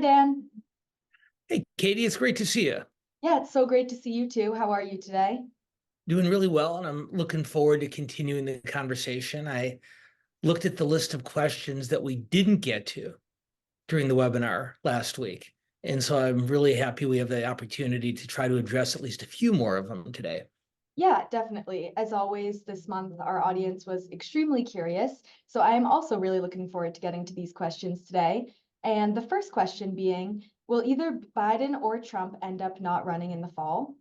Dan. Hey, Katie, it's great to see you. Yeah, it's so great to see you too. How are you today? Doing really well, and I'm looking forward to continuing the conversation. I looked at the list of questions that we didn't get to during the webinar last week, and so I'm really happy we have the opportunity to try to address at least a few more of them today. Yeah, definitely. As always, this month our audience was extremely curious. So I am also really looking forward to getting to these questions today. And the first question being, will either Biden or Trump end up not running in the fall?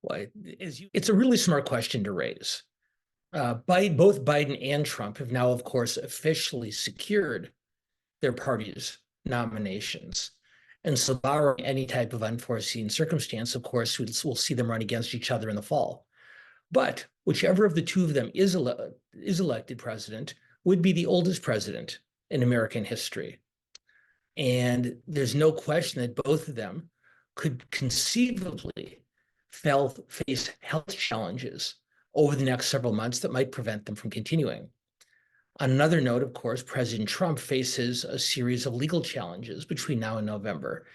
Well, it's a really smart question to raise. Both Biden and Trump have now, of course, officially secured their party's nominations. And so, barring any type of unforeseen circumstance, of course, we'll see them run against each other in the fall. But whichever of the two of them is elected president would be the oldest president in American history. And there's no question that both of them could conceivably face health challenges over the next several months that might prevent them from continuing. On another note, of course, President Trump faces a series of legal challenges between now and November.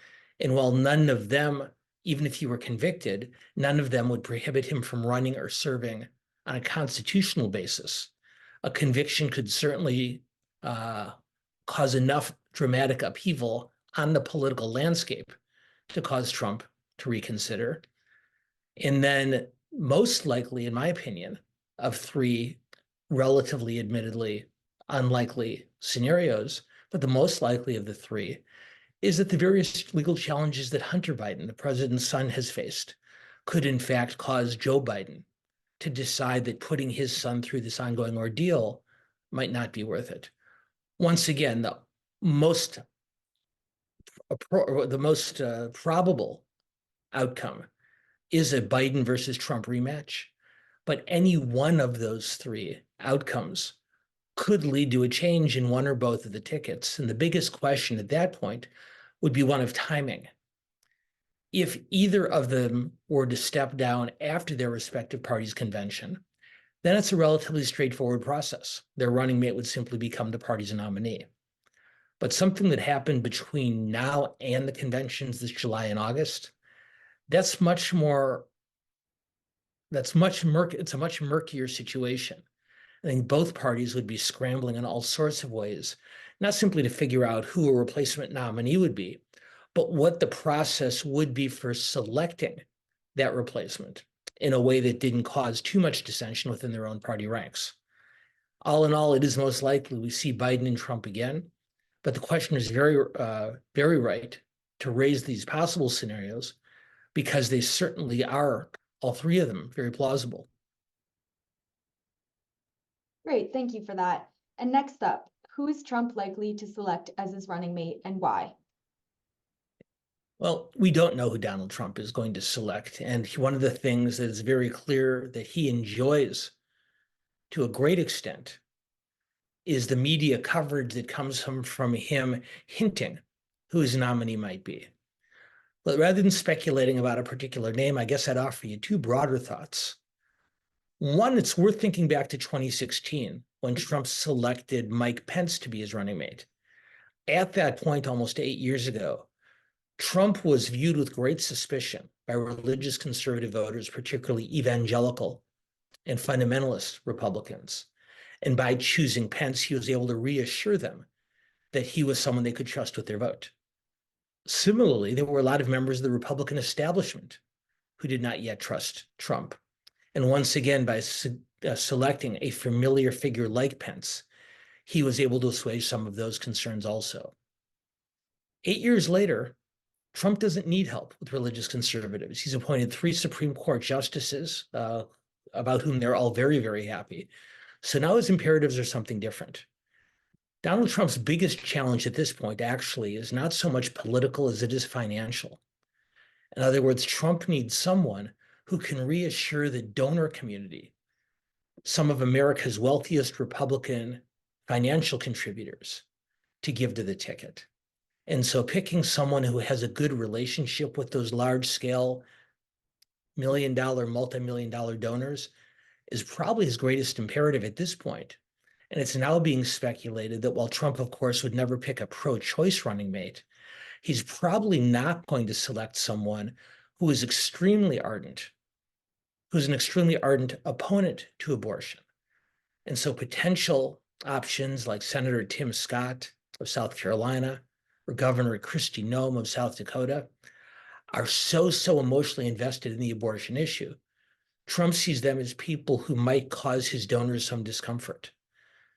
And while none of them, even if he were convicted, none of them would prohibit him from running or serving on a constitutional basis, a conviction could certainly cause enough dramatic upheaval on the political landscape to cause Trump to reconsider. And then, most likely, in my opinion, of three relatively admittedly unlikely scenarios, but the most likely of the three is that the various legal challenges that Hunter Biden, the president's son, has faced could in fact cause Joe Biden to decide that putting his son through this ongoing ordeal might not be worth it. Once again, the most probable outcome is a Biden versus Trump rematch. But any one of those three outcomes could lead to a change in one or both of the tickets. And the biggest question at that point would be one of timing. If either of them were to step down after their respective party's convention, then it's a relatively straightforward process. Their running mate would simply become the party's nominee. But something that happened between now and the conventions this July and August, it's a much murkier situation. I think both parties would be scrambling in all sorts of ways, not simply to figure out who a replacement nominee would be, but what the process would be for selecting that replacement in a way that didn't cause too much dissension within their own party ranks. All in all, it is most likely we see Biden and Trump again, but the question is very right to raise these possible scenarios because they certainly are, all three of them, very plausible. Great, thank you for that. And next up, who is Trump likely to select as his running mate and why? Well, we don't know who Donald Trump is going to select. And one of the things that is very clear that he enjoys to a great extent is the media coverage that comes from him hinting who his nominee might be. But rather than speculating about a particular name, I guess I'd offer you two broader thoughts. One, it's worth thinking back to 2016 when Trump selected Mike Pence to be his running mate. At that point, almost 8 years ago, Trump was viewed with great suspicion by religious conservative voters, particularly evangelical and fundamentalist Republicans. And by choosing Pence, he was able to reassure them that he was someone they could trust with their vote. Similarly, there were a lot of members of the Republican establishment who did not yet trust Trump. And once again, by selecting a familiar figure like Pence, he was able to assuage some of those concerns also. 8 years later, Trump doesn't need help with religious conservatives. He's appointed 3 Supreme Court justices, about whom they're all very, very happy. So now his imperatives are something different. Donald Trump's biggest challenge at this point actually is not so much political as it is financial. In other words, Trump needs someone who can reassure the donor community, some of America's wealthiest Republican financial contributors, to give to the ticket. And so picking someone who has a good relationship with those large-scale million-dollar, multi-million-dollar donors is probably his greatest imperative at this point. And it's now being speculated that while Trump, of course, would never pick a pro-choice running mate, He's probably not going to select someone who is extremely ardent, who's an extremely ardent opponent to abortion. And so potential options like Senator Tim Scott of South Carolina or Governor Kristi Noem of South Dakota are so emotionally invested in the abortion issue. Trump sees them as people who might cause his donors some discomfort.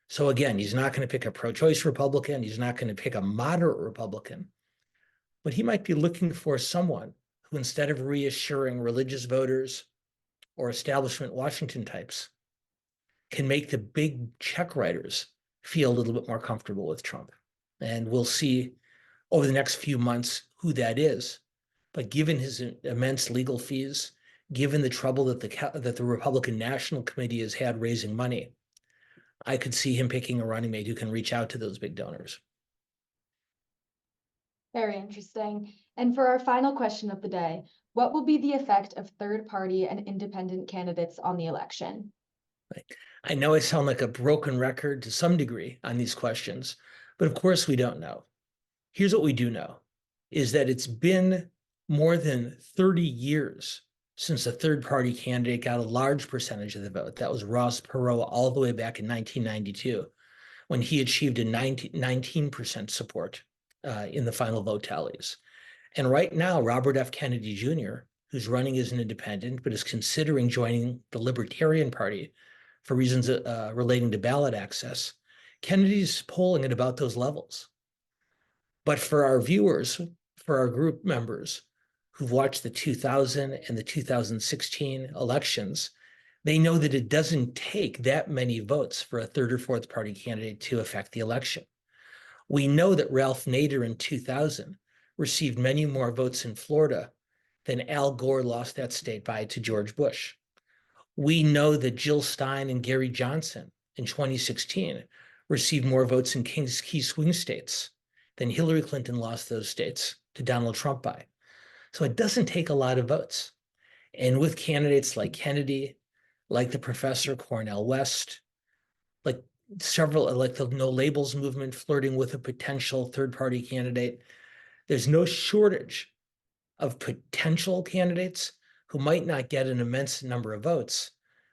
So again, he's not going to pick a pro-choice Republican. He's not going to pick a moderate Republican. But he might be looking for someone who, instead of reassuring religious voters or establishment Washington types, can make the big check writers feel a little bit more comfortable with Trump. And we'll see over the next few months who that is. But given his immense legal fees, given the trouble that the Republican National Committee has had raising money, I could see him picking a running mate who can reach out to those big donors. Very interesting. And for our final question of the day, what will be the effect of third-party and independent candidates on the election? I know I sound like a broken record to some degree on these questions, but of course we don't know. Here's what we do know, is that it's been more than 30 years since a third-party candidate got a large percentage of the vote. That was Ross Perot all the way back in 1992, when he achieved a 19% support in the final vote tallies. And right now, Robert F. Kennedy Jr., who's running as an independent, but is considering joining the Libertarian Party for reasons relating to ballot access, Kennedy's polling at about those levels. But for our viewers, for our group members who've watched the 2000 and the 2016 elections, they know that it doesn't take that many votes for a third or fourth party candidate to affect the election. We know that Ralph Nader in 2000 received many more votes in Florida than Al Gore lost that state by to George Bush. We know that Jill Stein and Gary Johnson in 2016 received more votes in key swing states than Hillary Clinton lost those states to Donald Trump by. So it doesn't take a lot of votes. And with candidates like Kennedy, like the Professor Cornel West, like several, like the No Labels movement flirting with a potential third-party candidate, there's no shortage of potential candidates who might not get an immense number of votes,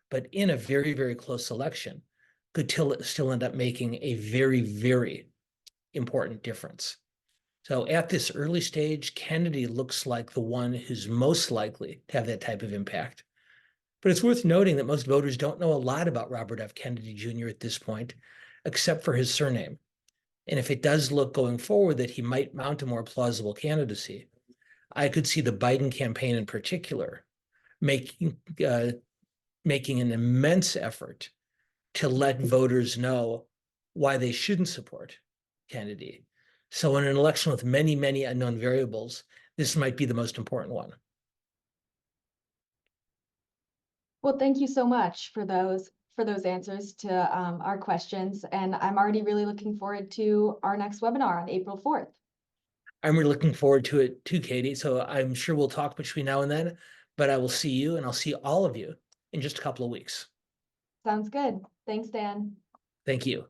but in a very close election could still end up making a very important difference. So at this early stage, Kennedy looks like the one who's most likely to have that type of impact. But it's worth noting that most voters don't know a lot about Robert F. Kennedy Jr. at this point, except for his surname. And if it does look going forward that he might mount a more plausible candidacy, I could see the Biden campaign in particular making an immense effort to let voters know why they shouldn't support Kennedy. So in an election with many unknown variables, this might be the most important one. Well, thank you so much for those answers to our questions. And I'm already really looking forward to our next webinar on April 4th. I'm really looking forward to it too, Katie. So I'm sure we'll talk between now and then, but I will see you and I'll see all of you in just a couple of weeks. Sounds good. Thanks, Dan. Thank you.